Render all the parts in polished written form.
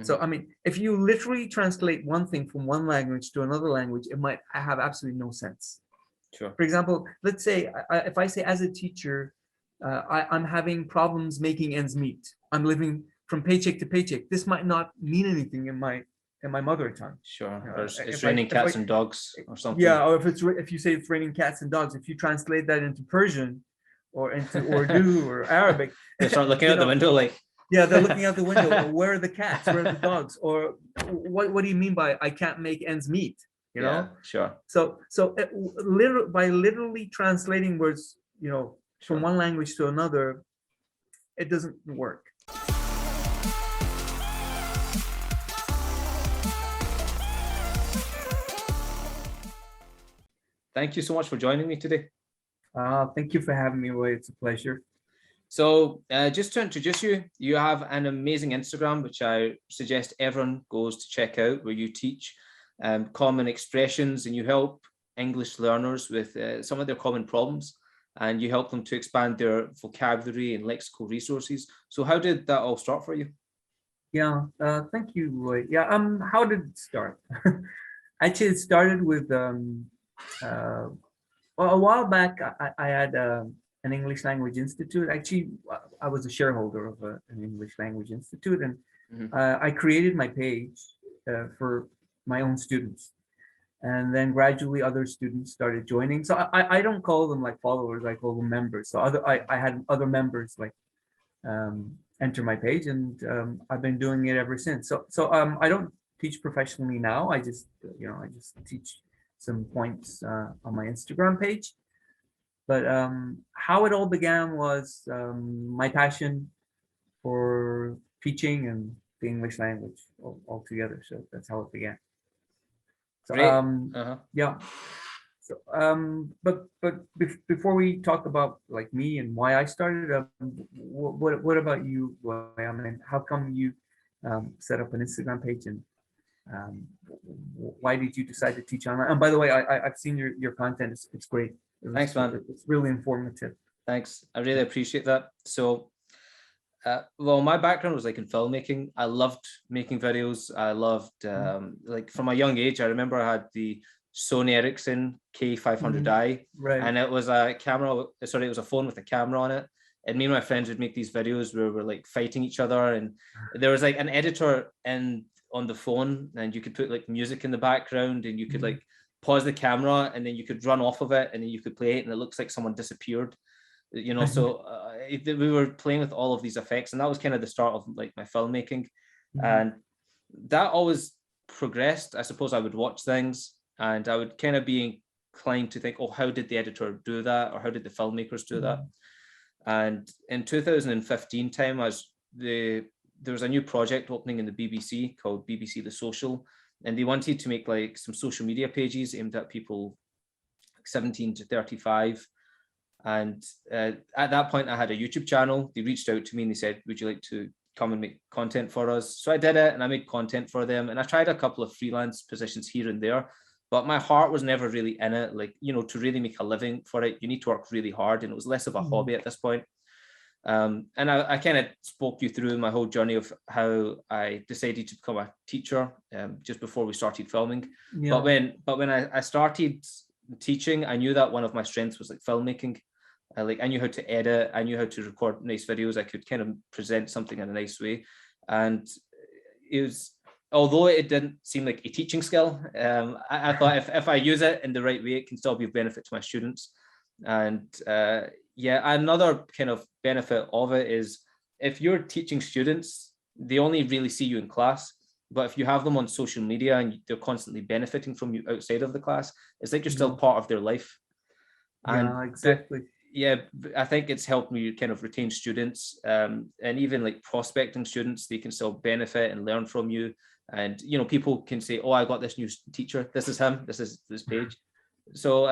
So, I mean, if you literally translate one thing from one language to another language, it might have absolutely no sense. Sure. For example, let's say if I say as a teacher, I'm having problems making ends meet. I'm living from paycheck to paycheck. This might not mean anything in my mother tongue. Sure. It's If raining cats and dogs or something. Yeah, or if you say it's raining cats and dogs, if you translate that into Persian or into Urdu or Arabic, They start looking out the window like. Yeah, they're looking out the window. Where are the cats? Where are the dogs? Or what do you mean by I can't make ends meet? You know? Yeah, sure. So by literally translating words, from one language to another, it doesn't work. Thank you so much for joining me today. Thank you for having me, Roy. It's a pleasure. So just to introduce you, you have an amazing Instagram, which I suggest everyone goes to check out, where you teach common expressions and you help English learners with some of their common problems, and you help them to expand their vocabulary and lexical resources. So how did that all start for you? Yeah, thank you, Roy. Yeah, how did it start? Actually, it started with well, a while back. I had an English language institute. Actually, I was a shareholder of an English language institute, and I created my page for my own students. And then gradually other students started joining. So I don't call them like followers, I call them members. So I had other members like enter my page, and I've been doing it ever since. So I don't teach professionally now. I just teach some points on my Instagram page. But how it all began was my passion for teaching and the English language altogether. So that's how it began. So yeah. So but before we talk about like me and why I started, what about you? I mean, how come you set up an Instagram page, and why did you decide to teach online? And by the way, I've seen your content. It's great. Thanks, man. It's really informative. Thanks. I really appreciate that. So, well, my background was like in filmmaking. I loved making videos. I loved, like from a young age, I remember I had the Sony Ericsson K500i, Right. and it was a camera. Sorry, it was a phone with a camera on it. And me and my friends would make these videos where we're like fighting each other, and there was like an editor on the phone, and you could put like music in the background, and you could like pause the camera, and then you could run off of it, and then you could play it, and it looks like someone disappeared. So we were playing with all of these effects, and that was kind of the start of like my filmmaking. And that always progressed. I suppose I would watch things, and I would kind of be inclined to think, oh, how did the editor do that, or how did the filmmakers do that? And in 2015 time, there was a new project opening in the BBC called BBC The Social, and they wanted to make like some social media pages aimed at people 17 to 35. And at that point, I had a YouTube channel. They reached out to me and they said, would you like to come and make content for us? So I did it, and I made content for them. And I tried a couple of freelance positions here and there, but my heart was never really in it. Like, to really make a living for it, you need to work really hard. And it was less of a hobby at this point. And I kind of spoke you through my whole journey of how I decided to become a teacher just before we started filming. Yeah. But when I started teaching, I knew that one of my strengths was like filmmaking. I knew how to edit, I knew how to record nice videos, I could kind of present something in a nice way. And it was, although it didn't seem like a teaching skill, I thought if I use it in the right way, it can still be of benefit to my students. And another kind of benefit of it is if you're teaching students, they only really see you in class. But if you have them on social media and they're constantly benefiting from you outside of the class, it's like you're still part of their life. Yeah, exactly. I think it's helped me kind of retain students, and even like prospecting students, they can still benefit and learn from you. And, people can say, oh, I got this new teacher. This is him. This is this page. So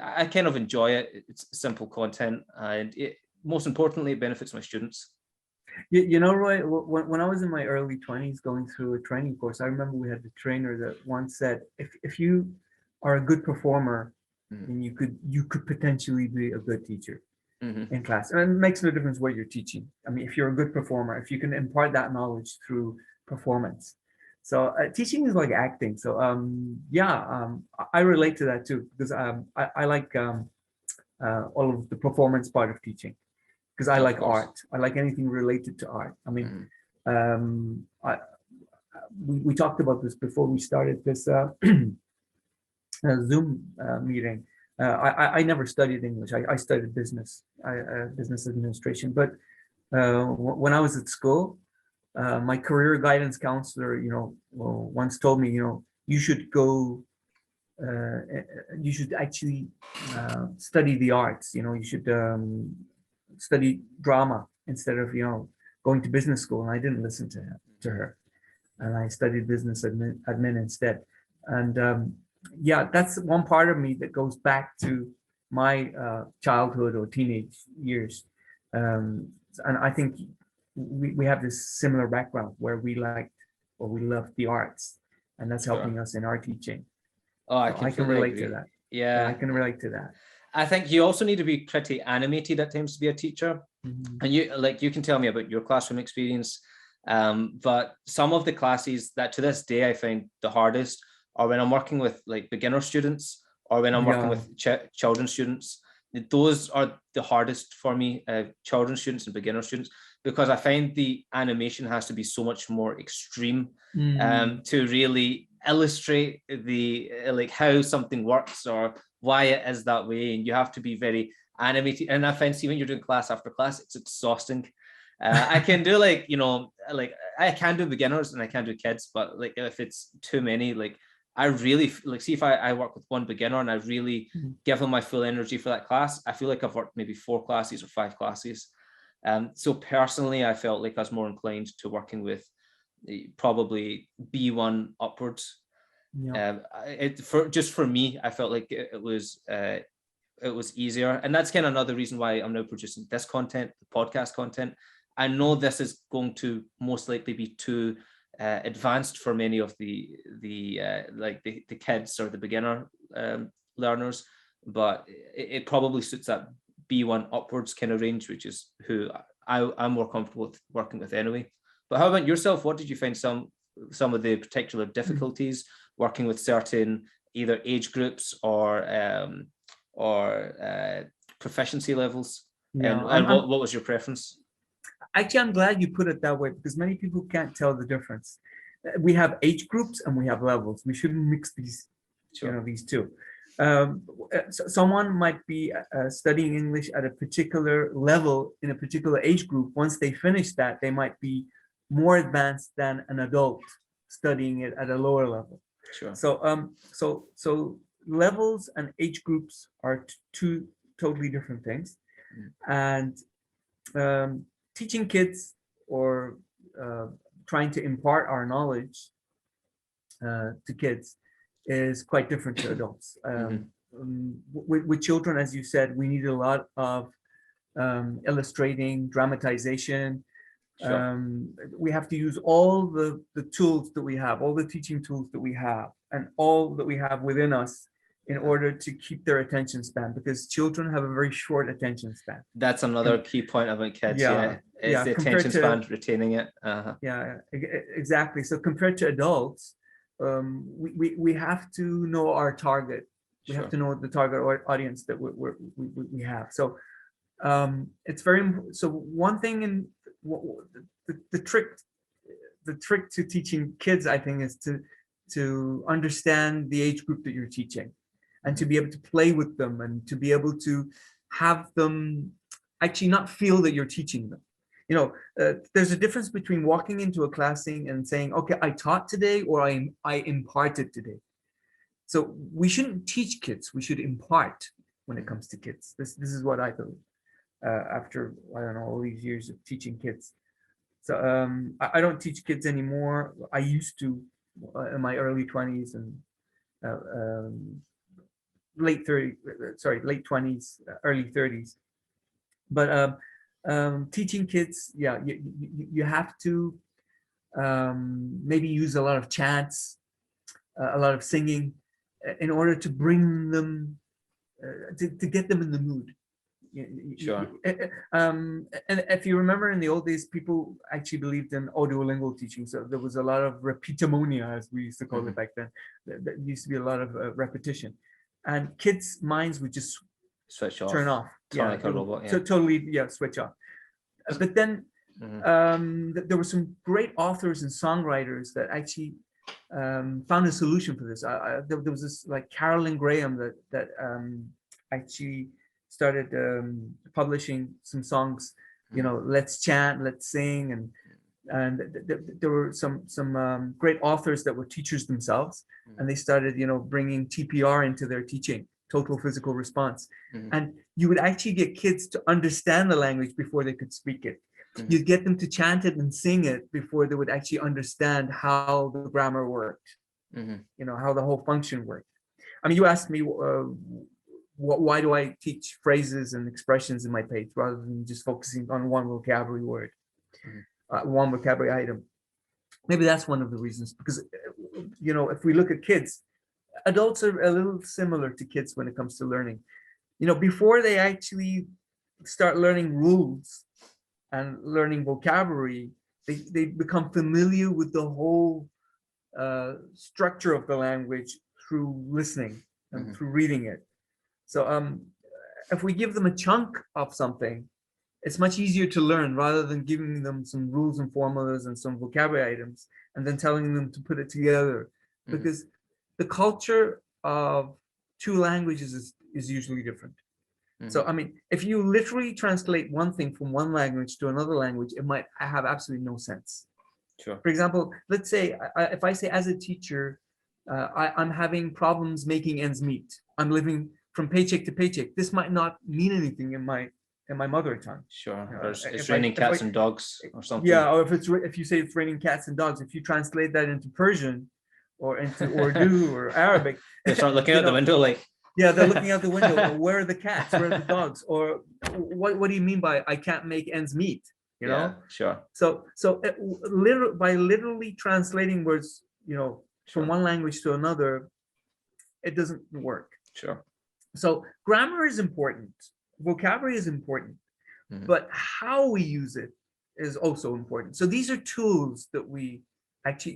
I kind of enjoy it. It's simple content, and most importantly, it benefits my students. Roy, when I was in my early 20s going through a training course, I remember we had a trainer that once said, if you are a good performer, and you could potentially be a good teacher in class. And it makes no difference what you're teaching. I mean, if you're a good performer, if you can impart that knowledge through performance. So teaching is like acting. So I relate to that too, because I like all of the performance part of teaching, because I Of like course. art. I like anything related to art. I mean, Mhm. I, we talked about this before we started this Zoom meeting. I never studied English. I studied business administration. But when I was at school, my career guidance counselor, once told me, you should go, you should actually study the arts. You should study drama instead of, going to business school. And I didn't listen to her, and I studied business admin instead. And yeah, that's one part of me that goes back to my childhood or teenage years. And I think we have this similar background where we liked or we loved the arts, and that's helping Sure. us in our teaching. Oh, I So I can completely relate to agree. that. Yeah, I Yeah. can relate to that. I think you also need to be pretty animated at times to be a teacher. Mhm. And you can tell me about your classroom experience. But some of the classes that to this day I find the hardest are when I'm working with like beginner students or when I'm working Yeah. with children students. Those are the hardest for me, children students and beginner students, because I find the animation has to be so much more extreme to really illustrate the like how something works or why it is that way, and you have to be very animated. And I find, see, when you're doing class after class, it's exhausting. I can do like like I can do beginners and I can do kids, but like if it's too many, like I really like, see if I work with one beginner and I really Mhm. give them my full energy for that class, I feel like I've worked maybe 4 classes or 5 classes. So personally, I felt like I was more inclined to working with probably B1 upwards. Yeah. For me, I felt like it was easier, and that's kind of another reason why I'm now producing this content, the podcast content. I know this is going to most likely be too advanced for many of the kids or the beginner learners, but it probably suits that B1 upwards kind of range, which is who I'm more comfortable with working with anyway. But how about yourself? What did you find some of the particular difficulties working with certain either age groups or proficiency levels? Yeah. And what was your preference? Actually, I'm glad you put it that way, because many people can't tell the difference. We have age groups and we have levels. We shouldn't mix Sure. these two. Someone might be studying English at a particular level in a particular age group. Once they finish that, they might be more advanced than an adult studying it at a lower level. Sure. So levels and age groups are two totally different things. And teaching kids or trying to impart our knowledge to kids is quite different to adults. With children, as you said, we need a lot of illustrating, dramatization. Sure. We have to use all the tools that we have, all the teaching tools that we have, and all that we have within us in order to keep their attention span, because children have a very short attention span. That's another key point about kids. Yeah, Is the compared attention to span, retaining it. yeah, exactly. So compared to adults, we have to know our target. We have Sure. to know the target audience that we have. So it's very so one thing in the trick to teaching kids, I think, is to understand the age group that you're teaching, and to be able to play with them, and to be able to have them actually not feel that you're teaching them. There's a difference between walking into a class and saying, okay, I taught today, or I imparted today. So we shouldn't teach kids, we should impart when it comes to kids. This is what I believe after, I don't know, all these years of teaching kids. So I don't teach kids anymore. I used to in my early 20s and late 30, late 20s, early 30s. But teaching kids, yeah, you have to maybe use a lot of chants, a lot of singing, in order to bring them, to get them in the mood. Sure. And if you remember, in the old days, people actually believed in audiolingual teaching. So there was a lot of repetimonia, as we used to call it back then. There used to be a lot of repetition, and kids' minds would just Switch off. turn off. Turn like a robot. So totally, switch off. But then there were some great authors and songwriters that actually found a solution for this. There was this, like, Carolyn Graham that actually started publishing some songs, let's chant, let's sing, and there were some great authors that were teachers themselves, and they started bringing TPR into their teaching, total physical response, and you would actually get kids to understand the language before they could speak it. You'd get them to chant it and sing it before they would actually understand how the grammar worked, how the whole function worked. I mean, you asked me why do I teach phrases and expressions in my page rather than just focusing on one vocabulary word, one vocabulary item. Maybe that's one of the reasons, because if we look at kids, adults are a little similar to kids when it comes to learning. Before they actually start learning rules and learning vocabulary, they become familiar with the whole structure of the language through listening and through reading it. So if we give them a chunk of something, it's much easier to learn rather than giving them some rules and formulas and some vocabulary items and then telling them to put it together. Because the culture of two languages is usually different. So, I mean, if you literally translate one thing from one language to another language, it might have absolutely no sense. Sure. For example, let's say if I say, as a teacher, I'm having problems making ends meet. I'm living from paycheck to paycheck. This might not mean anything in my mother tongue. Sure. It's raining cats and dogs or something. Yeah, or if you say it's raining cats and dogs, if you translate that into Persian or into Urdu or Arabic, they start looking out the window like. Yeah, they're looking out the window. Where are the cats? Where are the dogs? Or what do you mean by I can't make ends meet? Yeah, sure. So by literally translating words, from one language to another, it doesn't work. Sure. So grammar is important. Vocabulary is important, but how we use it is also important. So these are tools that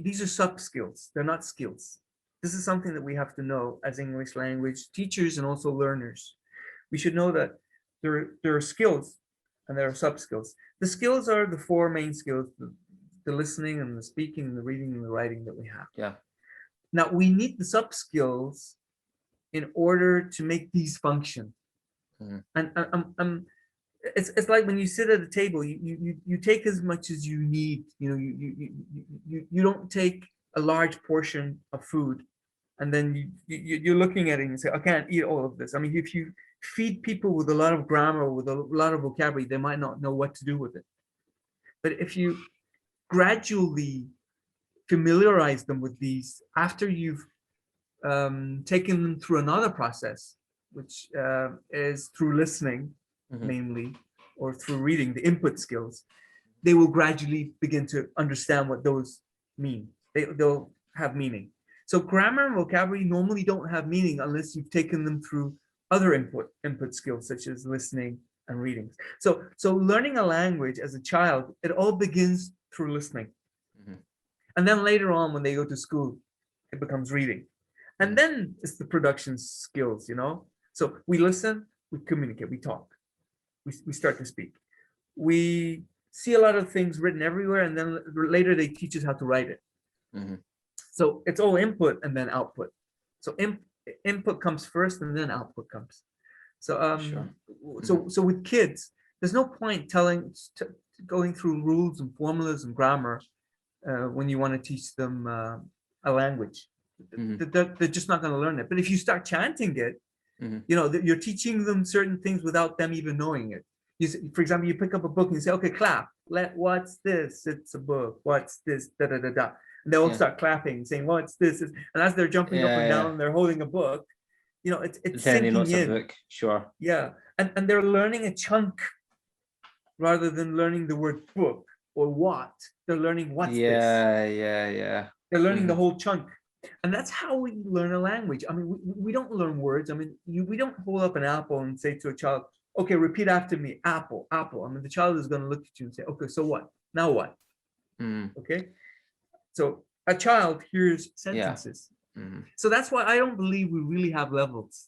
these are sub skills. They're not skills. This is something that we have to know as English language teachers and also learners. We should know that there are skills and there are sub skills. The skills are the four main skills: the listening and the speaking and the reading and the writing that we have. Yeah. Now we need the sub skills in order to make these function. And it's like when you sit at a table, you take as much as you need. You don't take a large portion of food and then you're looking at it and you say, I can't eat all of this. I mean, if you feed people with a lot of grammar, with a lot of vocabulary, they might not know what to do with it. But if you gradually familiarize them with these after you've taken them through another process, which is through listening, mainly, or through reading, the input skills, they will gradually begin to understand what those mean. They'll have meaning. So grammar and vocabulary normally don't have meaning unless you've taken them through other input skills, such as listening and reading. So learning a language as a child, it all begins through listening. And then later on, when they go to school, it becomes reading. And then it's the production skills, So we listen, we communicate, we talk, we start to speak. We see a lot of things written everywhere, and then later they teach us how to write it. So it's all input and then output. So input comes first and then output comes. So so with kids, there's no point going through rules and formulas and grammar when you want to teach them a language. They're just not going to learn it. But if you start chanting it, you're teaching them certain things without them even knowing it. For example, you pick up a book and you say, okay, clap. What's this? It's a book. What's this? Da da da da. And they all start clapping, saying, what's this? And as they're jumping up and down, they're holding a book. It's sinking in. Book. Sure. Yeah. And they're learning a chunk rather than learning the word book or what. They're learning what's this. Yeah. They're learning the whole chunk. And that's how we learn a language. I mean, we don't learn words. I mean, we don't hold up an apple and say to a child, okay, repeat after me, apple, apple. I mean, the child is going to look at you and say, okay, so what? Now what? Okay. So a child hears Yeah. sentences. So that's why I don't believe we really have levels.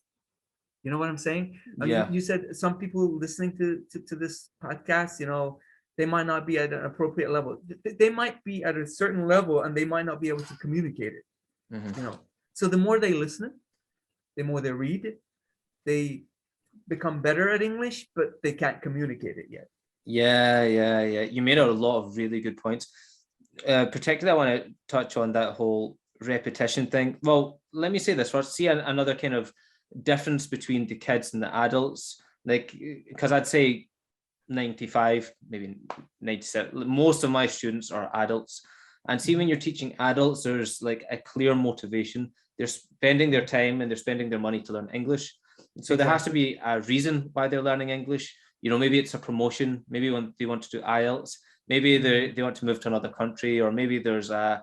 You know what I'm saying? Yeah. You said some people listening to this podcast, you know, they might not be at an appropriate level. They might be at a certain level and they might not be able to communicate it. You know, so the more they listen, the more they read it, they become better at English, but they can't communicate it yet. Yeah. You made a lot of really good points. Particularly, I want to touch on that whole repetition thing. Well, let me say this first. See another kind of difference between the kids and the adults. Like, because I'd say 95, maybe 97, most of my students are adults. And see, when you're teaching adults, there's like a clear motivation. They're spending their time and they're spending their money to learn English. So there has to be a reason why they're learning English. You know, maybe it's a promotion, maybe when they want to do IELTS, maybe they want to move to another country, or maybe there's a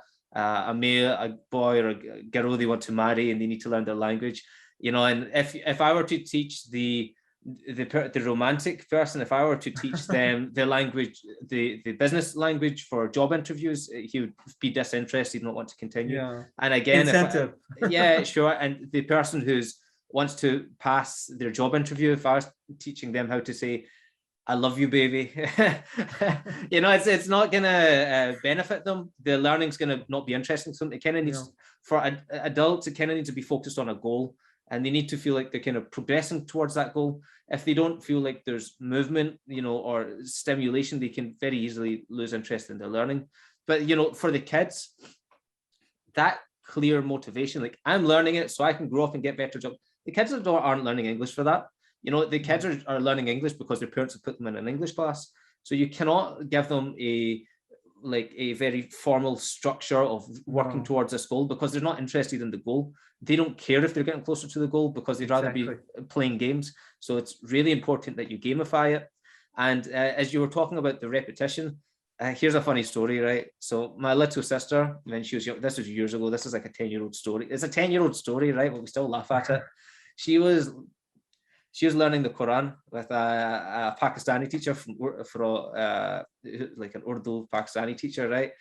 male, a boy or a girl they want to marry and they need to learn their language. You know, and if I were to teach the romantic person, if I were to teach them the language, the business language for job interviews, he would be disinterested, not want to continue. Yeah. And again, incentive. Yeah, sure. And the person who's wants to pass their job interview, if I was teaching them how to say, "I love you, baby," you know, it's not gonna benefit them. The learning's gonna not be interesting to them. It kind of needs, for adults, it kind of needs to be focused on a goal, and they need to feel like they're kind of progressing towards that goal. If they don't feel like there's movement, you know, or stimulation, they can very easily lose interest in their learning. But, you know, for the kids, that clear motivation, like, I'm learning it so I can grow up and get better jobs. The kids aren't learning English for that. You know, the kids are learning English because their parents have put them in an English class. So you cannot give them a very formal structure of working towards this goal, because they're not interested in the goal. They don't care if they're getting closer to the goal, because they'd rather be playing games. So it's really important that you gamify it. And as you were talking about the repetition, here's a funny story, right? So my little sister, when she was young, this was years ago, this is like a 10-year-old story. It's a 10-year-old story, right? But we still laugh at it. She was learning the Quran with a Pakistani teacher from like an Urdu Pakistani teacher, right?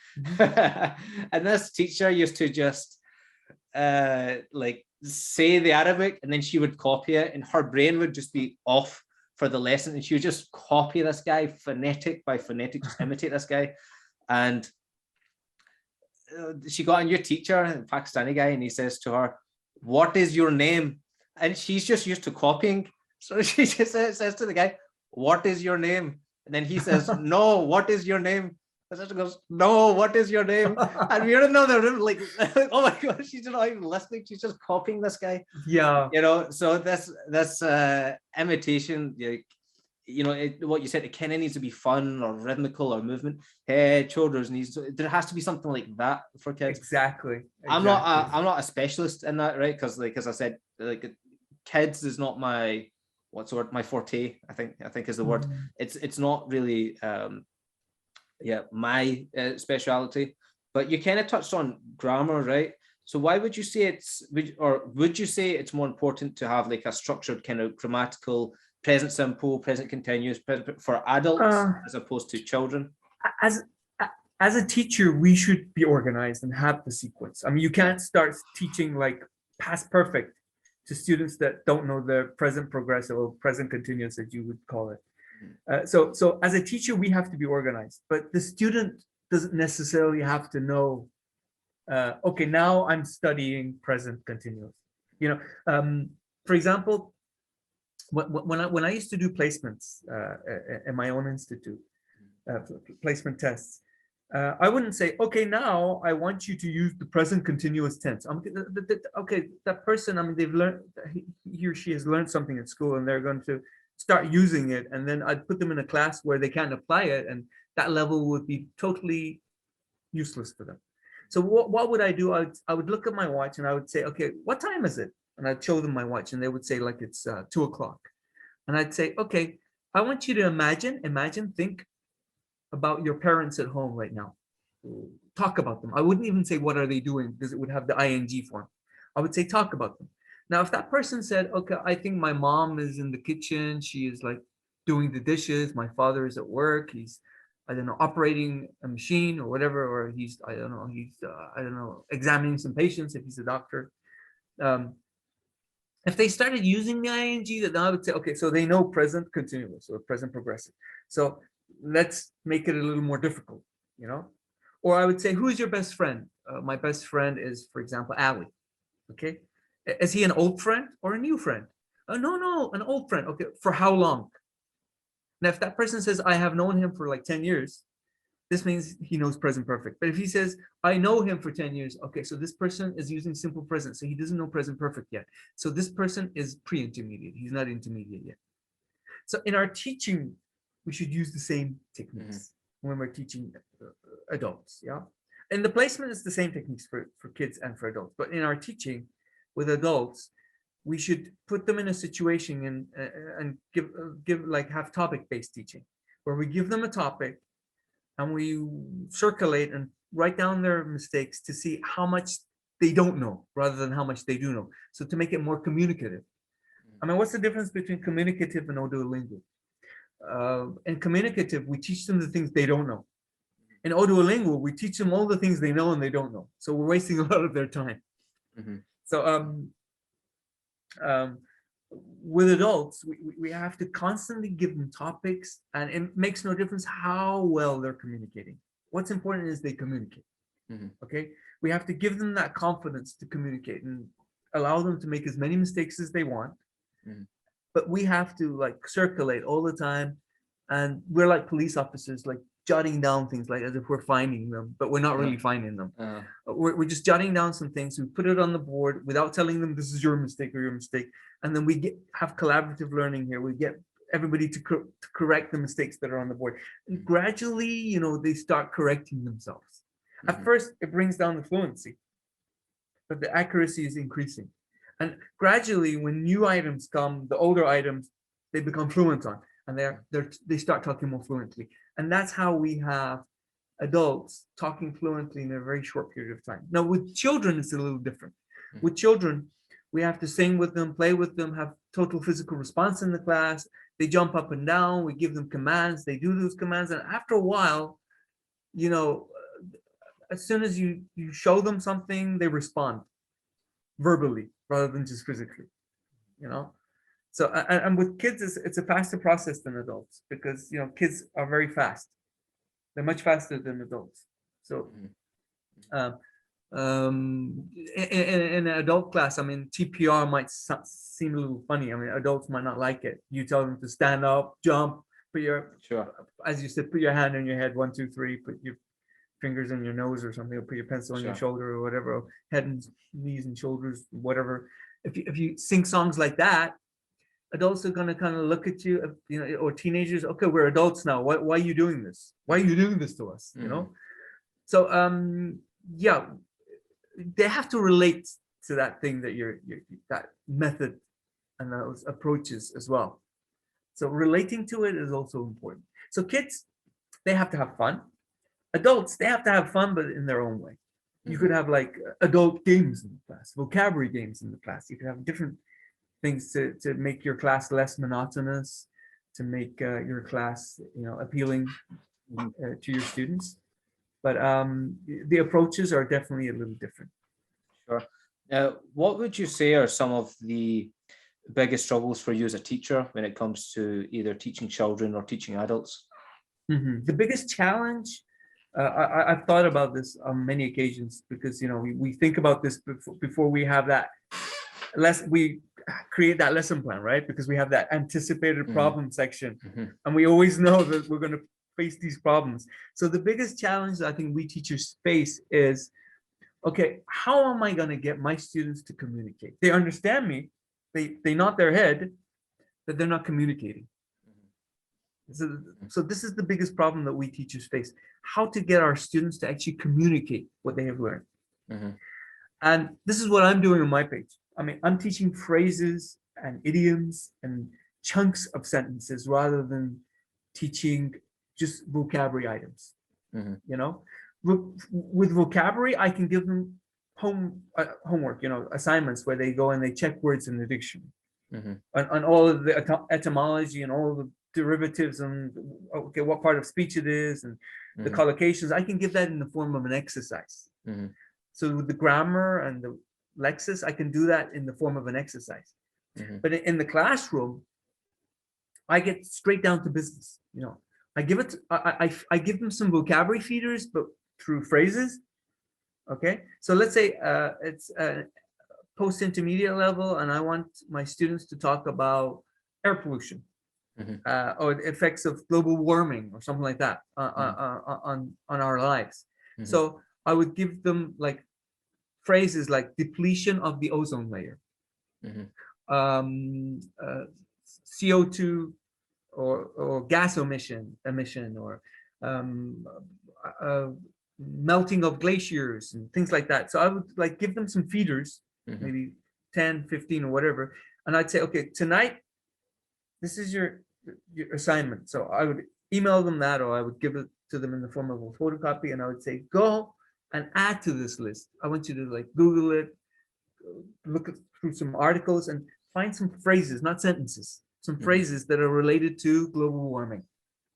And this teacher used to just like say the Arabic, and then she would copy it, and her brain would just be off for the lesson, and she would just copy this guy phonetic by phonetic, just imitate this guy. And she got a new teacher, a Pakistani guy, and he says to her, "What is your name?" And she's just used to copying. So she just says to the guy, "What is your name?" And then he says, "No, what is your name?" The sister goes, "No, what is your name?" And we're in another room, like, oh my God, she's not even listening. She's just copying this guy. Yeah. You know, so this imitation, like, you know, what you said, it kind of needs to be fun or rhythmical or movement. Head, shoulders, knees. There has to be something like that for kids. Exactly. I'm not a specialist in that, right? Because, like, as I said, like, kids is not my my forte. I think is the word. It's not really my speciality. But you kind of touched on grammar, right? So why would you say would you say it's more important to have like a structured kind of grammatical present simple, present continuous for adults as opposed to children? As a teacher, we should be organized and have the sequence. I mean, you can't start teaching like past perfect to students that don't know the present progressive or present continuous, as you would call it. So as a teacher, we have to be organized, but the student doesn't necessarily have to know, okay, now I'm studying present continuous. You know, for example, when I used to do placements in my own institute, placement tests, I wouldn't say, okay, now I want you to use the present continuous tense. Okay, that person, I mean, they've learned, he or she has learned something at school, and they're going to start using it. And then I'd put them in a class where they can't apply it, and that level would be totally useless for them. So what would I do? I would look at my watch and I would say, okay, what time is it? And I'd show them my watch, and they would say, like, it's 2 o'clock. And I'd say, okay, I want you to imagine, think about your parents at home right now. Talk about them. I wouldn't even say, what are they doing? Because it would have the ing form. I would say, talk about them. Now, if that person said, okay, I think my mom is in the kitchen, she is like doing the dishes. My father is at work. He's, I don't know, operating a machine or whatever, or he's, I don't know, I don't know, examining some patients if he's a doctor. Um, if they started using the ing, then I would say, okay, so they know present continuous or present progressive. So let's make it a little more difficult, you know? Or I would say, who is your best friend? My best friend is, for example, Ali. Okay. Is he an old friend or a new friend? No, no, an old friend. Okay. For how long? Now, if that person says, I have known him for like 10 years, this means he knows present perfect. But if he says, I know him for 10 years, okay, so this person is using simple present. So he doesn't know present perfect yet. So this person is pre-intermediate. He's not intermediate yet. So in our teaching, we should use the same techniques when we're teaching adults. Yeah. And the placement is the same techniques for kids and for adults. But in our teaching with adults, we should put them in a situation and give like have topic-based teaching, where we give them a topic and we circulate and write down their mistakes to see how much they don't know rather than how much they do know. So to make it more communicative. I mean, what's the difference between communicative and Duolingo? In communicative, we teach them the things they don't know. In Duolingo, we teach them all the things they know and they don't know. So we're wasting a lot of their time. So with adults, we have to constantly give them topics, and it makes no difference how well they're communicating. What's important is they communicate. Okay, we have to give them that confidence to communicate and allow them to make as many mistakes as they want. But we have to like circulate all the time, and we're like police officers, like jotting down things like as if we're finding them, but we're not really finding them. We're just jotting down some things. We put it on the board without telling them this is your mistake or your mistake. And then we have collaborative learning here. We get everybody to correct the mistakes that are on the board. And gradually, you know, they start correcting themselves. At first, it brings down the fluency, but the accuracy is increasing. And gradually, when new items come, the older items, they become fluent on, and they start talking more fluently. And that's how we have adults talking fluently in a very short period of time. Now, with children, it's a little different. With children, we have to sing with them, play with them, have total physical response in the class. They jump up and down. We give them commands. They do those commands. And after a while, you know, as soon as you show them something, they respond verbally rather than just physically, you know? So, and with kids, it's a faster process than adults, because, you know, kids are very fast. They're much faster than adults. So, in an adult class, I mean, TPR might seem a little funny. I mean, adults might not like it. You tell them to stand up, jump, put your, as you said, put your hand on your head, 1, 2, 3, put your fingers on your nose or something, or put your pencil on your shoulder or whatever, or head and knees and shoulders, whatever. If you sing songs like that, adults are going to kind of look at you, you know, or teenagers. Okay, we're adults now. Why are you doing this? Why are you doing this to us? You know. So yeah, they have to relate to that thing that you're that method and those approaches as well. So relating to it is also important. So kids, they have to have fun. Adults, they have to have fun, but in their own way. You could have like adult games in the class, vocabulary games in the class. You could have different things to make your class less monotonous, to make your class, you know, appealing to your students. But the approaches are definitely a little different. Sure. What would you say are some of the biggest struggles for you as a teacher when it comes to either teaching children or teaching adults? The biggest challenge, I've thought about this on many occasions, because, you know, we think about this before we have that we create that lesson plan, right? Because we have that anticipated problem section, and we always know that we're going to face these problems. So the biggest challenge that I think we teachers face is, okay, how am I going to get my students to communicate? They understand me, they nod their head, but they're not communicating. So this is the biggest problem that we teachers face: how to get our students to actually communicate what they have learned. And this is what I'm doing on my page. I mean, I'm teaching phrases and idioms and chunks of sentences rather than teaching just vocabulary items. You know, with vocabulary, I can give them homework, you know, assignments where they go and they check words in the dictionary, on all of the etymology and all of the derivatives and okay, what part of speech it is and the Mhm. collocations. I can give that in the form of an exercise. Mhm. So with the grammar and the lexis, I can do that in the form of an exercise. Mhm. But in the classroom, I get straight down to business. I give it. I give them some vocabulary feeders, but through phrases. Okay, so let's say it's post-intermediate level, and I want my students to talk about air pollution Mhm. or the effects of global warming or something like that Mhm. on our lives. Mhm. So I would give them like phrases like depletion of the ozone layer, Mhm. um, CO2 or gas emission or um, uh, melting of glaciers and things like that. So I would like give them some feeders, Mhm. maybe 10, 15 or whatever. And I'd say, okay, tonight, this is your assignment. So I would email them that, or I would give it to them in the form of a photocopy. And I would say, go and add to this list. I want you to like Google it, look through some articles and find some phrases, not sentences, some Mhm. phrases that are related to global warming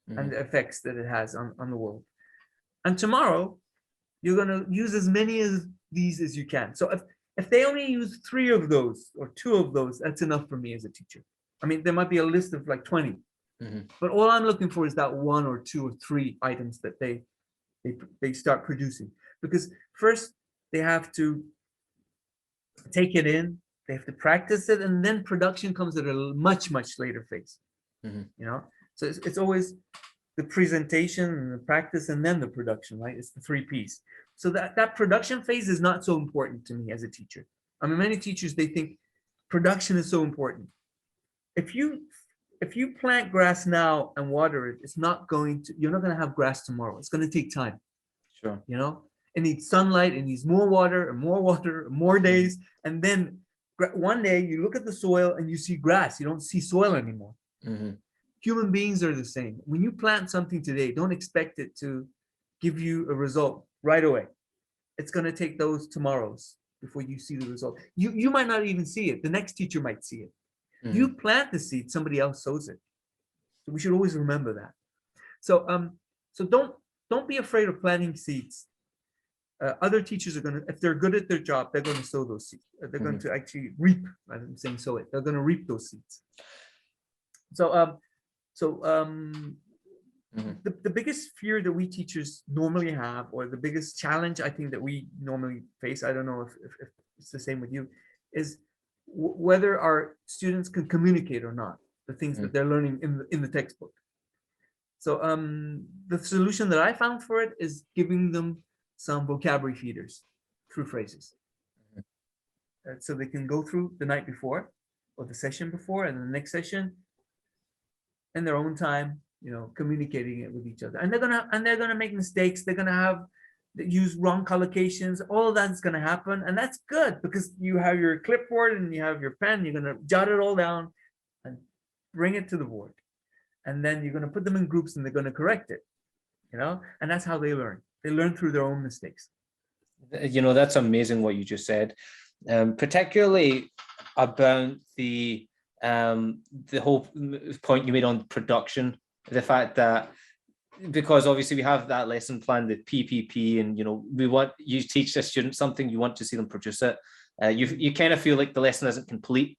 and Mhm. the effects that it has on the world. And tomorrow, you're going to use as many of these as you can. So if they only use 3 of those or 2 of those, that's enough for me as a teacher. I mean, there might be a list of like 20, Mhm. but all I'm looking for is that 1 or 2 or 3 items that they start producing. Because first they have to take it in, they have to practice it, and then production comes at a much, much later phase. Mhm. So it's always the presentation and the practice and then the production, right? It's the 3 P's. So that production phase is not so important to me as a teacher. I mean, many teachers, they think production is so important. If you plant grass now and water it, you're not going to have grass tomorrow. It's going to take time. Sure. It needs sunlight, it needs more water and more water, more days. And then one day you look at the soil and you see grass, you don't see soil anymore. Mhm. Human beings are the same. When you plant something today, don't expect it to give you a result right away. It's going to take those tomorrows before you see the result. You might not even see it. The next teacher might see it. Mhm. You plant the seed, somebody else sows it. So we should always remember that. So don't be afraid of planting seeds. Other teachers are going to, if they're good at their job, they're going to sow those seeds. They're going to actually reap. I'm saying sow it. They're going to reap those seeds. So the biggest fear that we teachers normally have, or the biggest challenge I think that we normally face, I don't know if it's the same with you, is whether our students can communicate or not, the things that they're learning in the textbook. So the solution that I found for it is giving them some vocabulary feeders through phrases. So they can go through the night before or the session before and the next session in their own time, communicating it with each other. And they're gonna make mistakes. They're gonna use wrong collocations. All of that's gonna happen, and that's good because you have your clipboard and you have your pen. You're gonna jot it all down and bring it to the board, and then you're gonna put them in groups and they're gonna correct it. And that's how they learn. They learn through their own mistakes. That's amazing what you just said, particularly about the whole point you made on production, the fact that because obviously we have that lesson plan, the PPP, and you teach the student something, you want to see them produce it. You kind of feel like the lesson isn't complete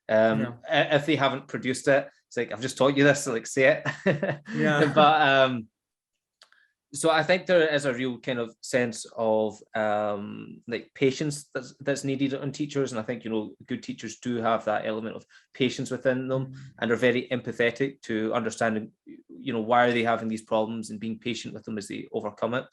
if they haven't produced it. It's like, I've just taught you this, so like say it. Yeah. But so I think there is a real kind of sense of like patience that's needed on teachers, and I think good teachers do have that element of patience within them, and are very empathetic to understanding why are they having these problems and being patient with them as they overcome it.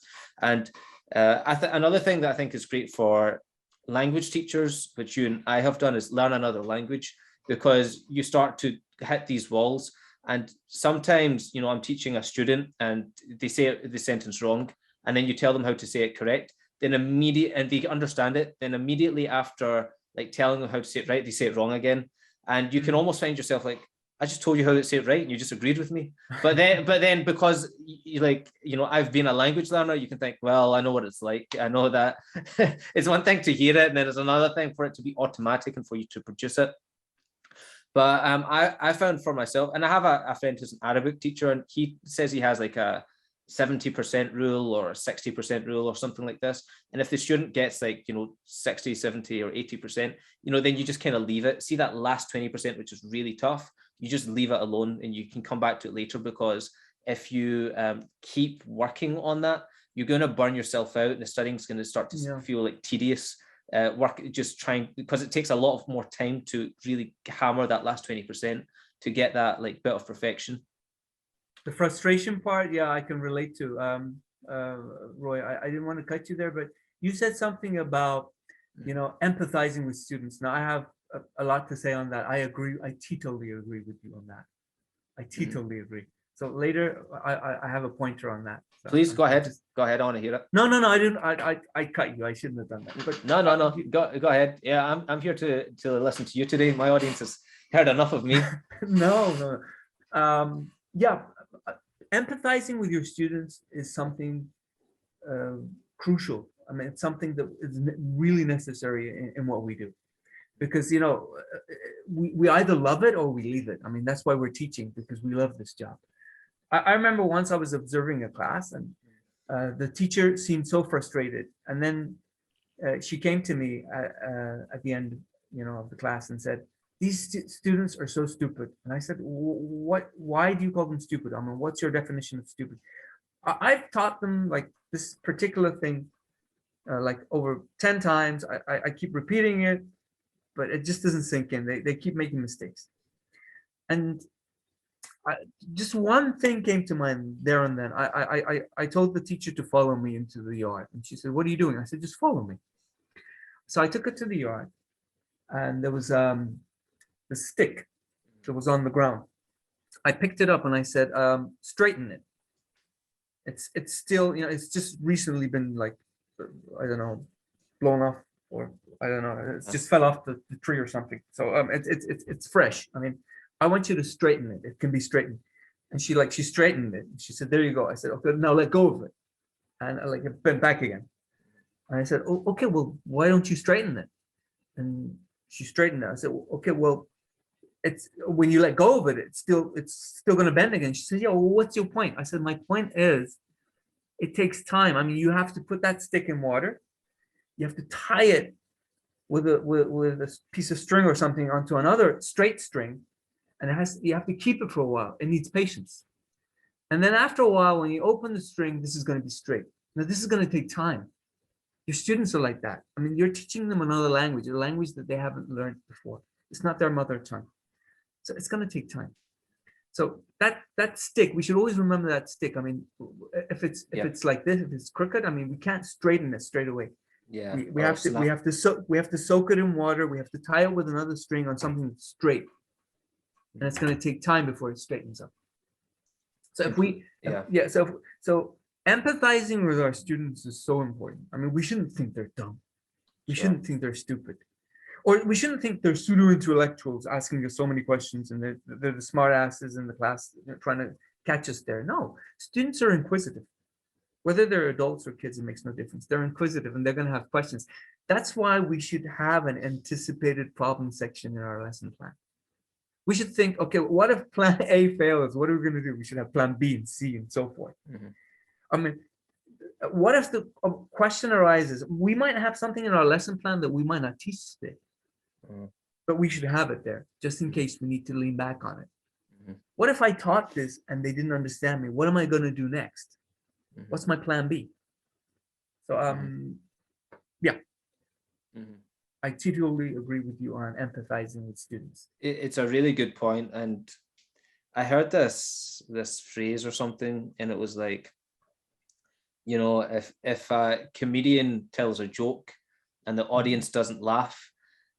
And another thing that I think is great for language teachers, which you and I have done, is learn another language, because you start to hit these walls. And sometimes, I'm teaching a student and they say the sentence wrong, and then you tell them how to say it correct. Then and they understand it. Then immediately after, like telling them how to say it right, they say it wrong again. And you can almost find yourself like, I just told you how to say it right, and you just agreed with me. But then because I've been a language learner, you can think, well, I know what it's like. I know that it's one thing to hear it, and then it's another thing for it to be automatic and for you to produce it. But I found for myself, and I have a friend who's an Arabic teacher, and he says he has like a 70% rule or a 60% rule or something like this. And if the student gets like, 60, 70 or 80%, then you just kind of leave it. See that last 20%, which is really tough, you just leave it alone and you can come back to it later, because if you keep working on that, you're going to burn yourself out and the studying's going to start to feel like tedious. Work just trying, because it takes a lot of more time to really hammer that last 20% to get that like bit of perfection. The frustration part, yeah, I can relate to. Roy, I didn't want to cut you there, but you said something about, empathizing with students. Now I have a lot to say on that. I agree. I totally agree with you on that. I totally agree. So later, I have a pointer on that. So please go ahead. Go ahead. I want to hear it. No, I didn't. I cut you. I shouldn't have done that. But no. Go ahead. Yeah, I'm here to listen to you today. My audience has heard enough of me. No. Yeah, empathizing with your students is something crucial. I mean, it's something that is really necessary in what we do, because we either love it or we leave it. I mean, that's why we're teaching, because we love this job. I remember once I was observing a class, and the teacher seemed so frustrated, and then she came to me at the end, of the class and said, "These students are so stupid." And I said, "What? Why do you call them stupid? I mean, what's your definition of stupid?" I've taught them like this particular thing, like over 10 times. I keep repeating it, but it just doesn't sink in. They keep making mistakes. And just one thing came to mind there and then. I told the teacher to follow me into the yard, and she said, "What are you doing?" I said, "Just follow me." So I took her to the yard, and there was the stick that was on the ground. I picked it up and I said, "Straighten it. It's still, it's just recently been like, I don't know, blown off, or I don't know, it just fell off the tree or something. So it's fresh. I mean, I want you to straighten it. It can be straightened." And she straightened it. She said, "There you go." I said, "Okay, now let go of it." And it bent back again. And I said, "Oh, okay, well, why don't you straighten it?" And she straightened it. I said, "Okay, well, it's when you let go of it, it's still going to bend again." She said, "Yeah, well, what's your point?" I said, "My point is, it takes time. I mean, you have to put that stick in water. You have to tie it with a piece of string or something onto another straight string, and you have to keep it for a while. It needs patience. And then after a while, when you open the string, this is going to be straight. Now, this is going to take time. Your students are like that. I mean, you're teaching them another language, a language that they haven't learned before. It's not their mother tongue. So it's going to take time. So that stick, we should always remember that stick. I mean, if it's like this, if it's crooked, I mean, we can't straighten it straight away. Yeah. We have to soak it in water. We have to tie it with another string on something straight. And it's going to take time before it straightens up. So so empathizing with our students is so important. I mean, we shouldn't think they're dumb. We shouldn't think they're stupid. Or we shouldn't think they're pseudo-intellectuals asking us so many questions and they're the smart asses in the class trying to catch us there. No, students are inquisitive. Whether they're adults or kids, it makes no difference. They're inquisitive and they're going to have questions. That's why we should have an anticipated problem section in our lesson plan. We should think, okay, what if plan A fails? What are we going to do? We should have plan B and C and so forth. I mean, what if the question arises? We might have something in our lesson plan that we might not teach today, but we should have it there just in case we need to lean back on it. What if I taught this and they didn't understand me? What am I going to do next? What's my plan B? So, yeah. I totally agree with you on empathizing with students. It's a really good point, and I heard this phrase or something, and it was like, if a comedian tells a joke and the audience doesn't laugh,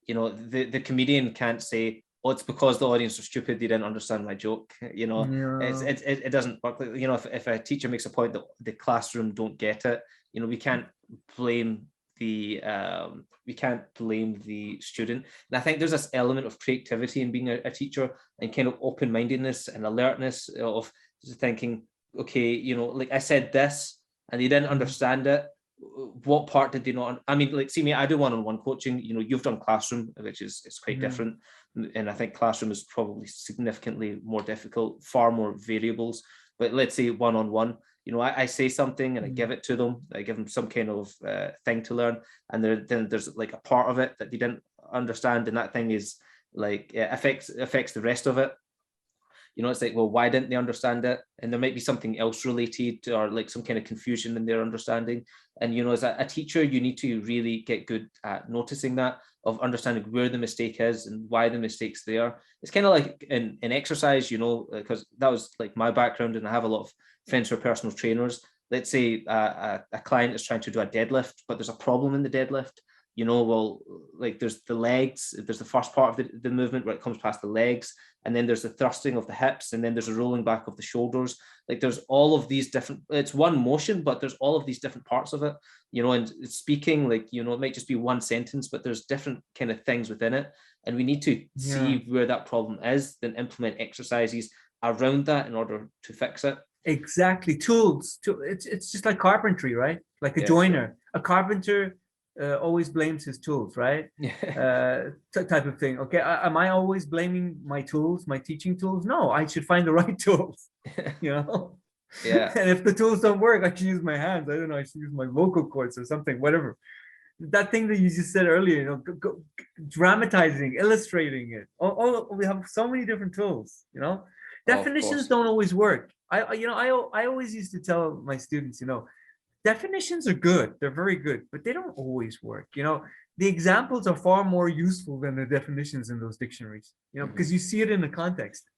the comedian can't say, "Oh, it's because the audience are stupid, they didn't understand my joke." It doesn't work. If a teacher makes a point that the classroom don't get it, we can't blame the student. And I think there's this element of creativity in being a teacher and kind of open-mindedness and alertness of thinking, okay, like I said this and they didn't understand it. what part did they not? I mean, like, see me, I do one-on-one coaching. You know, you've done classroom, which is it's quite different, and I think classroom is probably significantly more difficult, far more variables. But let's say one-on-one, you know, I say something and I give it to them. I give them some kind of thing to learn, and then there's like a part of it that they didn't understand, and that thing is like affects the rest of it. You know, it's like, well, why didn't they understand it? And there might be something else related to, or like some kind of confusion in their understanding. And, you know, as a teacher, you need to really get good at noticing that, of understanding where the mistake is and why the mistake's there. It's kind of like in exercise, you know, because that was like my background, and I have a lot of friends who are personal trainers. Let's say a client is trying to do a deadlift, but there's a problem in the deadlift. You know, well, like there's the legs, there's the first part of the movement where it comes past the legs, and then there's the thrusting of the hips, and then there's a rolling back of the shoulders. Like there's all of these different, it's one motion, but there's all of these different parts of it, you know, and speaking, like, you know, it might just be one sentence, but there's different kind of things within it. And we need to see where that problem is, then implement exercises around that in order to fix it. Exactly. Tools. It's just like carpentry, right? Like a joiner. Sure. A carpenter always blames his tools, right? Type of thing. Okay, am I always blaming my tools, my teaching tools? No, I should find the right tools. You know. Yeah. And if the tools don't work, I should use my hands. I don't know. I should use my vocal cords or something. Whatever. That thing that you just said earlier, you know, dramatizing, illustrating it. We have so many different tools. You know, definitions don't always work. I always used to tell my students, you know, definitions are good, they're very good, but they don't always work. You know, the examples are far more useful than the definitions in those dictionaries, you know, because you see it in the context.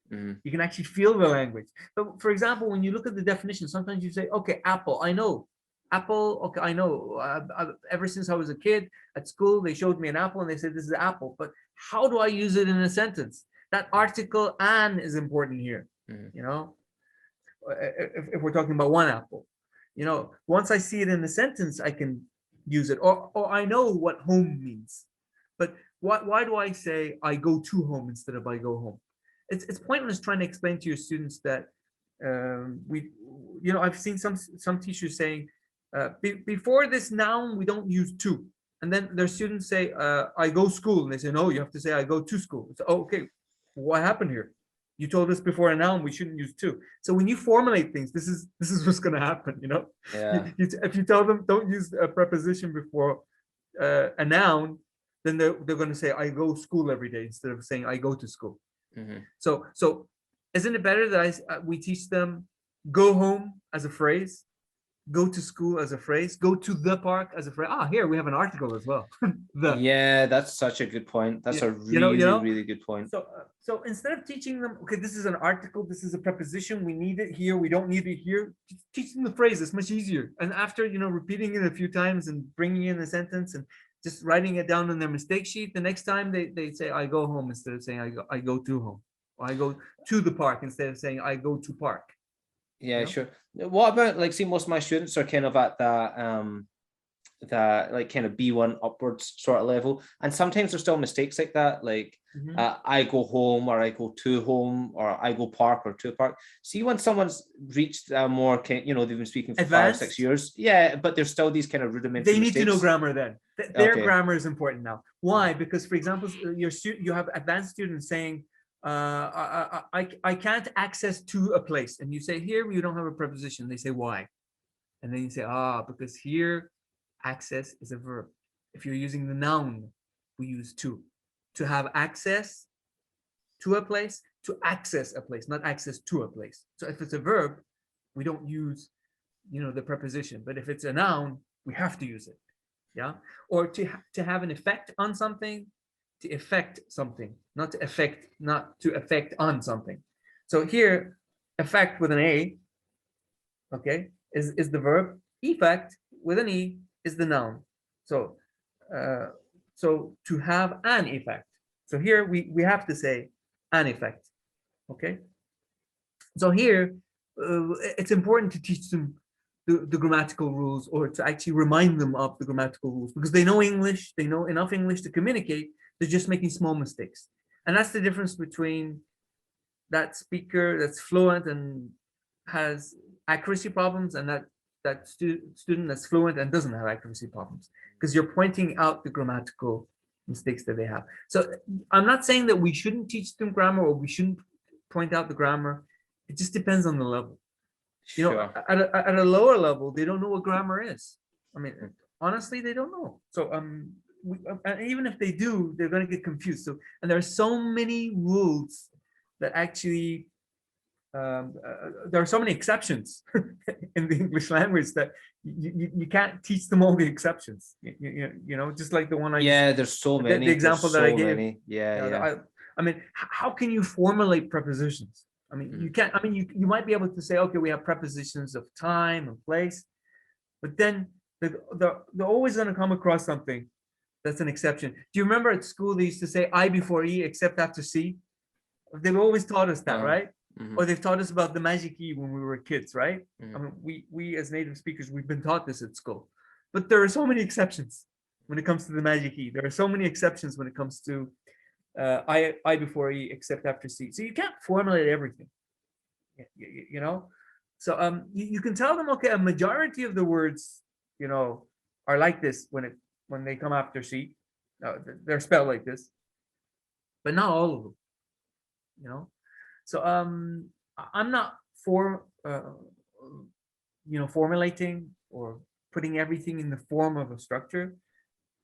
You can actually feel the language. But for example, when you look at the definition, sometimes you say, okay, apple, I know. Apple, okay, I know. Ever since I was a kid at school, they showed me an apple and they said, this is apple. But how do I use it in a sentence? That article "an" is important here, you know, if we're talking about one apple. You know, once I see it in the sentence, I can use it, or I know what home means. But why do I say I go to home instead of I go home? It's pointless trying to explain to your students that you know, I've seen some teachers saying before this noun we don't use to, and then their students say I go school, and they say no, you have to say I go to school. So okay, what happened here? You told us before a noun we shouldn't use to. So when you formulate things, this is what's going to happen. You know, if you tell them don't use a preposition before a noun, then they're going to say I go school every day instead of saying I go to school. So isn't it better that we teach them go home as a phrase, go to school as a phrase, go to the park as a phrase? Here we have an article as well. Yeah, that's such a good point. That's a really, really good point. So instead of teaching them, okay, this is an article, this is a preposition, we need it here, we don't need it here, teach them the phrase. It's much easier. And after, you know, repeating it a few times and bringing in a sentence and just writing it down on their mistake sheet, the next time they say I go home instead of saying I go to home, or I go to the park instead of saying I go to park. Yeah, sure. What about, like, see, most of my students are kind of at that like kind of B1 upwards sort of level, and sometimes there's still mistakes like that, like I go home, or I go to home, or I go park or to park. See, when someone's reached more, you know, they've been speaking for advanced 5 6 years, but there's still these kind of rudimentary they need mistakes. To know grammar. Then their grammar is important now. Why? Because, for example, you have advanced students saying I can't access to a place, and you say here you don't have a preposition. They say why, and then you say because here access is a verb. If you're using the noun, we use to have access to a place, to access a place, not access to a place. So if it's a verb, we don't use, you know, the preposition. But if it's a noun, we have to use it. Yeah. Or to have an effect on something, to affect something, not to affect on something. So here, effect with an A, okay, is the verb. Effect with an E is the noun. So to have an effect. So here we have to say an effect. Okay. So here it's important to teach them the grammatical rules, or to actually remind them of the grammatical rules, because they know English, they know enough English to communicate. They're just making small mistakes. And that's the difference between that speaker that's fluent and has accuracy problems, and that that student that's fluent and doesn't have accuracy problems, because you're pointing out the grammatical mistakes that they have. So I'm not saying that we shouldn't teach them grammar or we shouldn't point out the grammar. It just depends on the level. You know, Sure. at a lower level, they don't know what grammar is. I mean, honestly, they don't know. So and even if they do, they're going to get confused. So, and there are so many rules that actually there are so many exceptions in the English language that you can't teach them all the exceptions. You know, just like the one Yeah, there's so many. the example that I gave. Yeah. I mean, how can you formulate prepositions? I mean, you can't. I mean, you might be able to say, okay, we have prepositions of time and place, but then they're always going to come across something that's an exception. Do you remember at school they used to say I before E except after C? They've always taught us that, right? Or they've taught us about the magic E when we were kids, right? I mean, we as native speakers, we've been taught this at school, but there are so many exceptions when it comes to the magic E. There are so many exceptions when it comes to I before E except after C. So you can't formulate everything, you know. So you can tell them, okay, a majority of the words, you know, are like this when they come after C. They're spelled like this, but not all of them, you know. So I'm not for you know, formulating or putting everything in the form of a structure.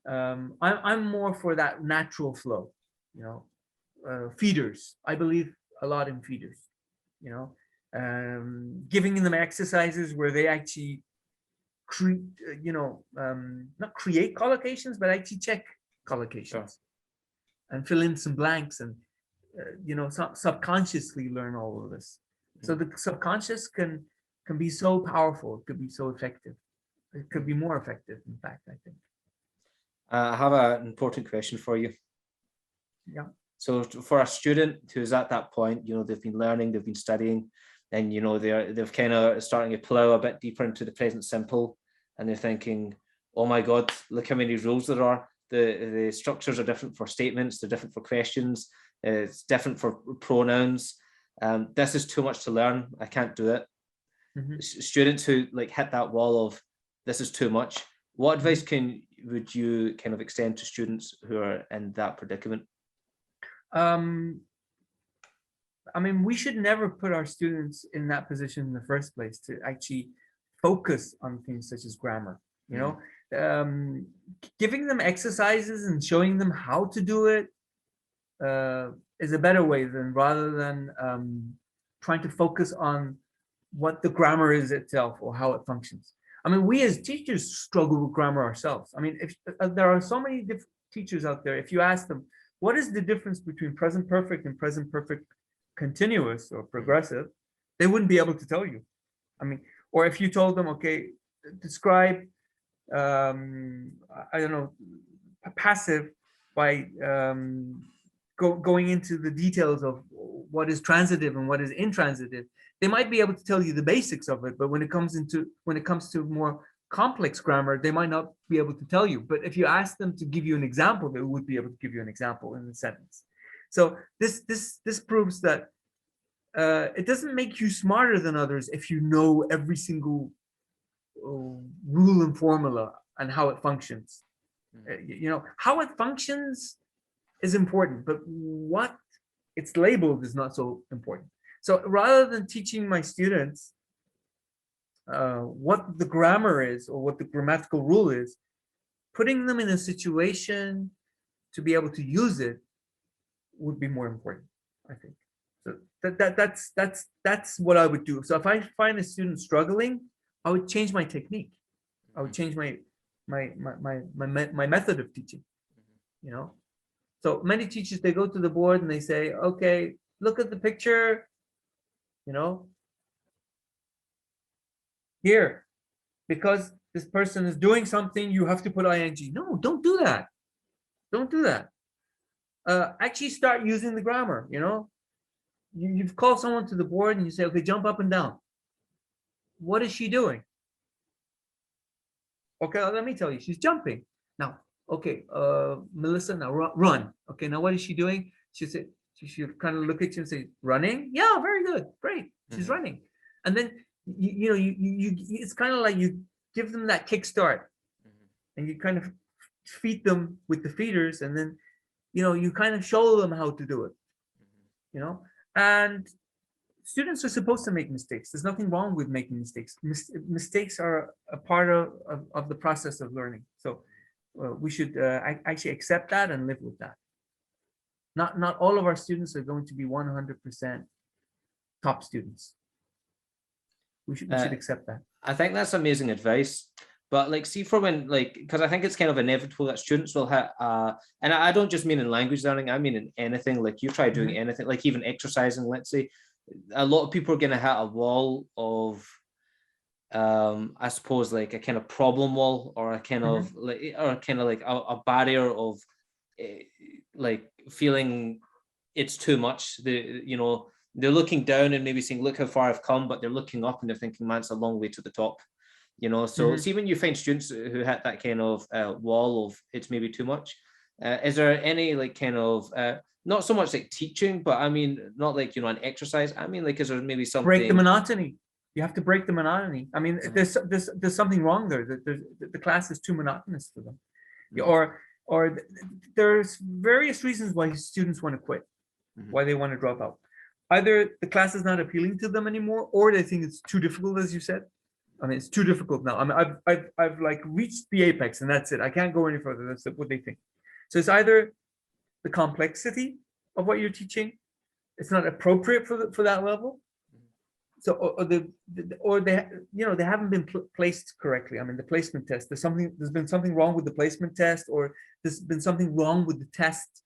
I'm more for that natural flow, you know. Feeders, I believe a lot in feeders, you know. Giving them exercises where they actually you know, not create collocations, but actually check collocations and fill in some blanks and you know, subconsciously learn all of this. So the subconscious can be so powerful. It could be so effective. It could be more effective, in fact, I think. I have an important question for you. Yeah. So for a student who's at that point, you know, they've been learning, they've been studying, and you know they've kind of starting to plow a bit deeper into the present simple, and they're thinking, oh my God, look how many rules there are. The structures are different for statements, they're different for questions, it's different for pronouns. This is too much to learn. I can't do it. Students who like hit that wall of this is too much, what advice would you kind of extend to students who are in that predicament? I mean, we should never put our students in that position in the first place, to actually focus on things such as grammar, you know. Giving them exercises and showing them how to do it is a better way rather than trying to focus on what the grammar is itself or how it functions. I mean, we as teachers struggle with grammar ourselves. I mean, if there are so many different teachers out there, if you ask them, what is the difference between present perfect and present perfect continuous or progressive, they wouldn't be able to tell you. I mean, or if you told them, okay, describe, I don't know, passive by going into the details of what is transitive and what is intransitive, they might be able to tell you the basics of it, but when it comes to more complex grammar, they might not be able to tell you. But if you ask them to give you an example, they would be able to give you an example in a sentence. So this proves that it doesn't make you smarter than others if you know every single rule and formula and how it functions. You know, how it functions is important, but what it's labeled is not so important. So rather than teaching my students what the grammar is or what the grammatical rule is, putting them in a situation to be able to use it would be more important, I think. So that's what I would do. So if I find a student struggling, I would change my technique. I would change my method of teaching, you know. So many teachers, they go to the board and they say, okay, look at the picture, you know, here, because this person is doing something, you have to put ing. No, don't do that. Don't do that. Actually start using the grammar, you know. You've called someone to the board and you say, okay, jump up and down. What is she doing? Okay, let me tell you, she's jumping. Now, okay, Melissa, now run. Okay, now what is she doing? She said, she should kind of look at you and say, running? Yeah, very good, great. She's running. And then it's kind of like you give them that kickstart, and you kind of feed them with the feeders, and then you kind of show them how to do it. And students are supposed to make mistakes. There's nothing wrong with making mistakes. Mistakes are a part of the process of learning. So we should actually accept that and live with that. Not all of our students are going to be 100% top students. We should accept that. I think that's amazing advice. But like, see, for when, like, because I think it's kind of inevitable that students will hit, and I don't just mean in language learning, I mean in anything. Like, you try doing anything, like even exercising, let's say, a lot of people are going to hit a wall of, I suppose, like a kind of problem wall, or a kind of like, a barrier of, like, feeling it's too much. They're looking down and maybe saying, look how far I've come, but they're looking up and they're thinking, man, it's a long way to the top. So see, when you find students who hit that kind of wall of it's maybe too much, is there any like kind of not so much like teaching, but I mean, not like an exercise, I mean, like, is there maybe something? Break the monotony. You have to break the monotony. I mean, there's something wrong there. The class is too monotonous for them, or there's various reasons why students want to quit, why they want to drop out. Either the class is not appealing to them anymore, or they think it's too difficult, as you said. I mean, it's too difficult now. I mean, I've like reached the apex, and that's it. I can't go any further. That's what they think. So it's either the complexity of what you're teaching, it's not appropriate for that level. So or they haven't been placed correctly. I mean, the placement test. There's been something wrong with the placement test, or there's been something wrong with the test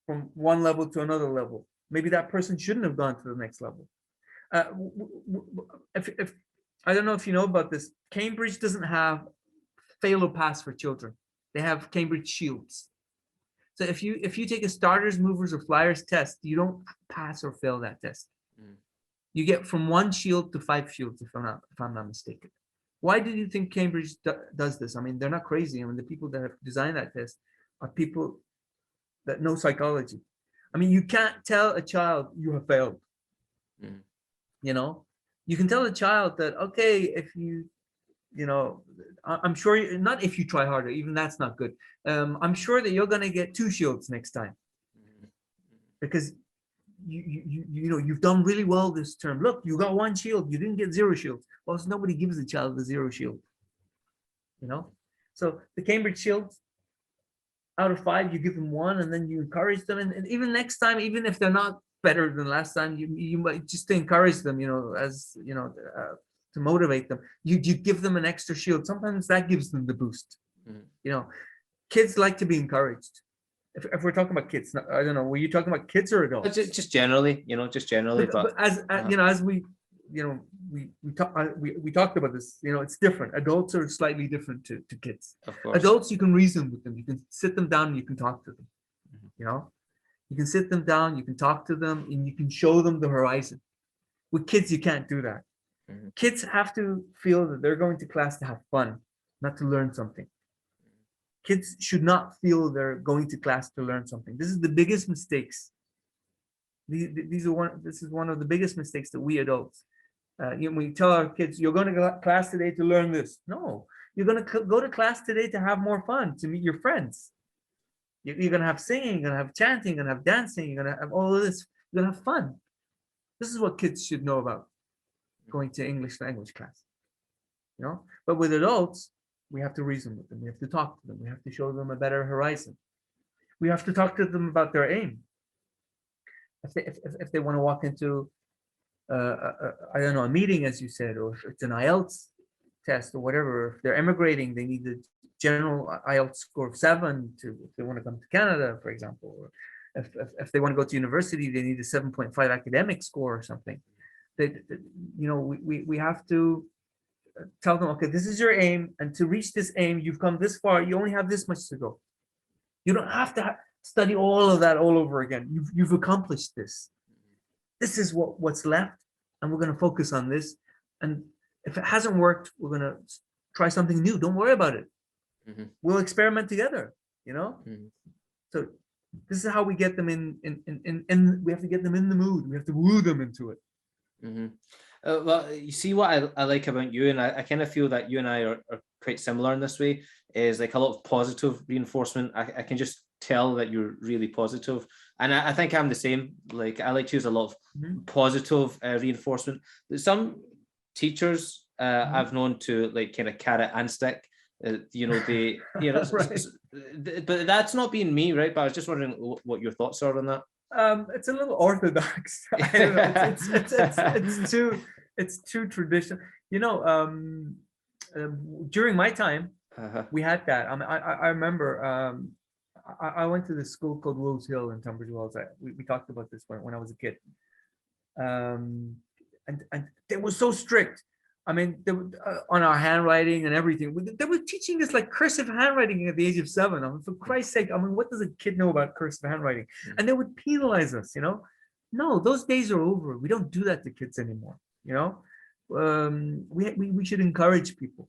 from one level to another level. Maybe that person shouldn't have gone to the next level. If I don't know if you know about this, Cambridge doesn't have fail or pass for children. They have Cambridge shields. So if you take a starters, movers, or flyers test, you don't pass or fail that test. You get from 1 shield to 5 shields, if I'm not mistaken. Why do you think Cambridge does this? I mean, they're not crazy. I mean, the people that have designed that test are people that know psychology. I mean, you can't tell a child you have failed. You can tell a child that, okay, if I'm sure, not if you try harder, even that's not good. I'm sure that you're going to get 2 shields next time, because you've done really well this term. Look, you got 1 shield, you didn't get 0 shields. Well, so nobody gives a child the 0 shield. So the Cambridge shields, out of 5, you give them 1, and then you encourage them, and even next time, even if they're not better than last time, you might just encourage them, to motivate them. You give them an extra shield. Sometimes that gives them the boost. Kids like to be encouraged. If we're talking about kids, I don't know, were you talking about kids or adults? Just generally, but as we talked about this, it's different. Adults are slightly different to kids. Of course. Adults, you can reason with them, you can sit them down and you can talk to them. You can sit them down, you can talk to them, and you can show them the horizon. With kids, you can't do that. Kids have to feel that they're going to class to have fun, not to learn something. Kids should not feel they're going to class to learn something. This is the biggest mistakes. This is one of the biggest mistakes that we adults. We tell our kids, you're going to class today to learn this. No, you're going to go to class today to have more fun, to meet your friends. You're going to have singing, you're going to have chanting, you're going to have dancing, you're going to have all of this. You're going to have fun. This is what kids should know about going to English language class. But with adults, we have to reason with them. We have to talk to them. We have to show them a better horizon. We have to talk to them about their aim. If they want to walk into, I don't know, a meeting, as you said, or if it's an IELTS test or whatever, if they're emigrating, they need the general IELTS score of 7 if they want to come to Canada, for example, or if they want to go to university, they need a 7.5 academic score or something. We have to tell them, okay, this is your aim, and to reach this aim, you've come this far, you only have this much to go. You don't have to study all of that all over again. You've accomplished this. This is what's left, and we're going to focus on this. And if it hasn't worked, we're going to try something new. Don't worry about it. We'll experiment together, So this is how we get them in we have to get them in the mood. We have to woo them into it. Well, you see what I like about you, and I kind of feel that you and I are quite similar in this way, is like a lot of positive reinforcement. I can just tell that you're really positive, and I think I'm the same. Like I like to use a lot of positive reinforcement. Some teachers I've known to like kind of carrot and stick. You know, they, you know, Right. but that's not being me, right? But I was just wondering what your thoughts are on that. It's a little orthodox. I don't know. It's too traditional. You know, during my time, we had that. I mean, I remember I went to this school called Wolves Hill in Tunbridge Wells. We talked about this when I was a kid. And they were so strict. I mean, they were, on our handwriting and everything. They were teaching us like cursive handwriting at the age of 7. I mean, for Christ's sake, I mean, what does a kid know about cursive handwriting? And they would penalize us, you know? No, those days are over. We don't do that to kids anymore, you know? We should encourage people,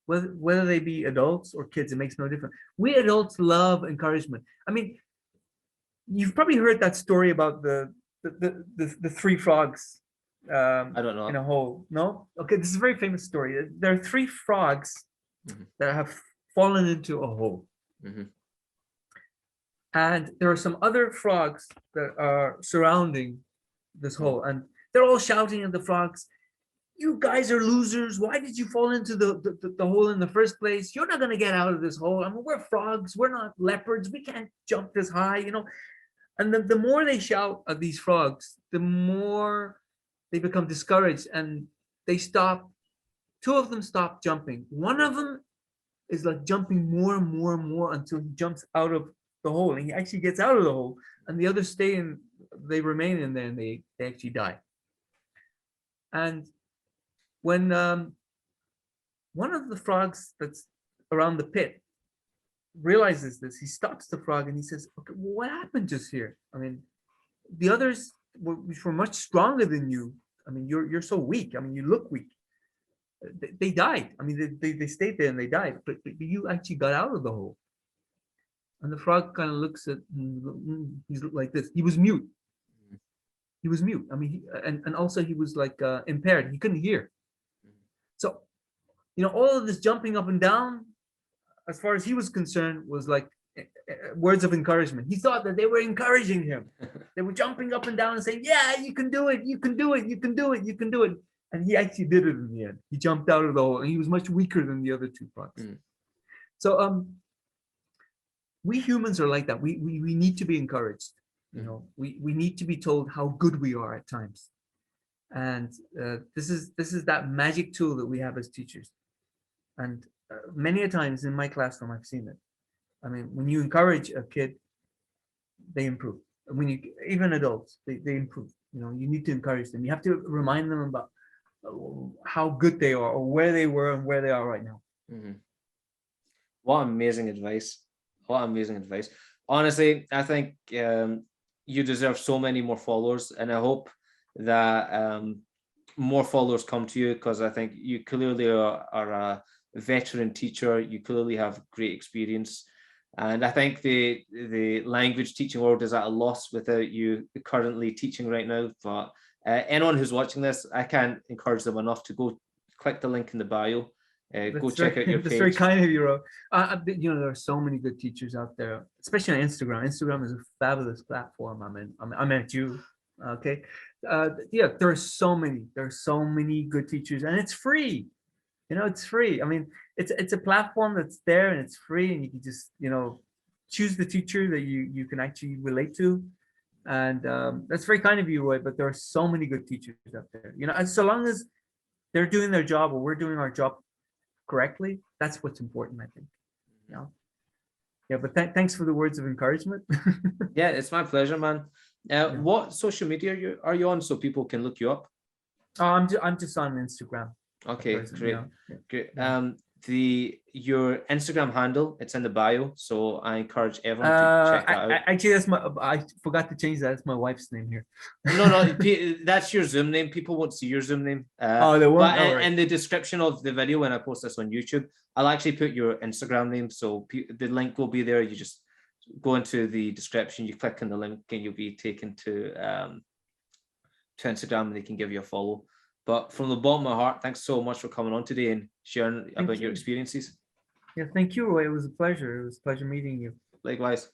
whether they be adults or kids, it makes no difference. We adults love encouragement. I mean, you've probably heard that story about the 3 frogs I don't know. in a hole. No? Okay, this is a very famous story. There are 3 frogs that have fallen into a hole. And there are some other frogs that are surrounding this hole, and they're all shouting at the frogs, "You guys are losers. Why did you fall into the hole in the first place? You're not going to get out of this hole. I mean, we're frogs. We're not leopards. We can't jump this high, you know." And the more they shout at these frogs, the more they become discouraged, and they stop. 2 of them stop jumping. One of them is like jumping more and more and more until he jumps out of the hole, and he actually gets out of the hole, and the others stay in, they remain in there, and they actually die. And when one of the frogs that's around the pit realizes this, he stops the frog and he says, "Okay, well, what happened just here? I mean, the others were much stronger than you. I mean, you're so weak. I mean, you look weak. They died. I mean, they stayed there and they died, but you actually got out of the hole." And the frog kind of looks at, he's like this. He was mute. He was mute. I mean, and also he was like impaired. He couldn't hear. So, you know, all of this jumping up and down, as far as he was concerned, was like words of encouragement. He thought that they were encouraging him. They were jumping up and down and saying, "Yeah, you can do it. You can do it. You can do it. You can do it." And he actually did it in the end. He jumped out of the hole, and he was much weaker than the other 2 frogs. So we humans are like that. We need to be encouraged. You know, we need to be told how good we are at times. And this is that magic tool that we have as teachers. And many a times in my classroom, I've seen it. I mean, when you encourage a kid, they improve. When you, even adults, they improve. You know, you need to encourage them. You have to remind them about how good they are, or where they were and where they are right now. What amazing advice. What amazing advice. Honestly, I think you deserve so many more followers, and I hope that more followers come to you, because I think you clearly are a veteran teacher. You clearly have great experience, and I think the language teaching world is at a loss without you currently teaching right now. But anyone who's watching this, I can't encourage them enough to go click the link in the bio. Go check out your page. That's very kind of you, Ro. You know, there are so many good teachers out there, especially on Instagram. Instagram is a fabulous platform. I met you. Okay. Yeah, there are so many good teachers, and it's free. You know, it's free. I mean, it's a platform that's there and it's free, and you can just, you know, choose the teacher that you can actually relate to. And that's very kind of you, Roy, but there are so many good teachers out there. You know, and so long as they're doing their job, or we're doing our job correctly, that's what's important, I think. You know? Yeah, but thanks for the words of encouragement. Yeah, it's my pleasure, man. What social media are you on, so people can look you up? Oh, I'm just on Instagram. Okay, great. Yeah. Great. Your Instagram handle, it's in the bio, so I encourage everyone to check that out. Actually, I forgot to change that. It's my wife's name here. No, that's your Zoom name. People won't see your Zoom name. Oh, they won't. But in the description of the video, when I post this on YouTube, I'll actually put your Instagram name, so the link will be there. You just go into the description, you click on the link, and you'll be taken to Instagram, and they can give you a follow. But from the bottom of my heart, thanks so much for coming on today and sharing about your you. experiences. Yeah, thank you, Roy. It was a pleasure. It was a pleasure meeting you. Likewise.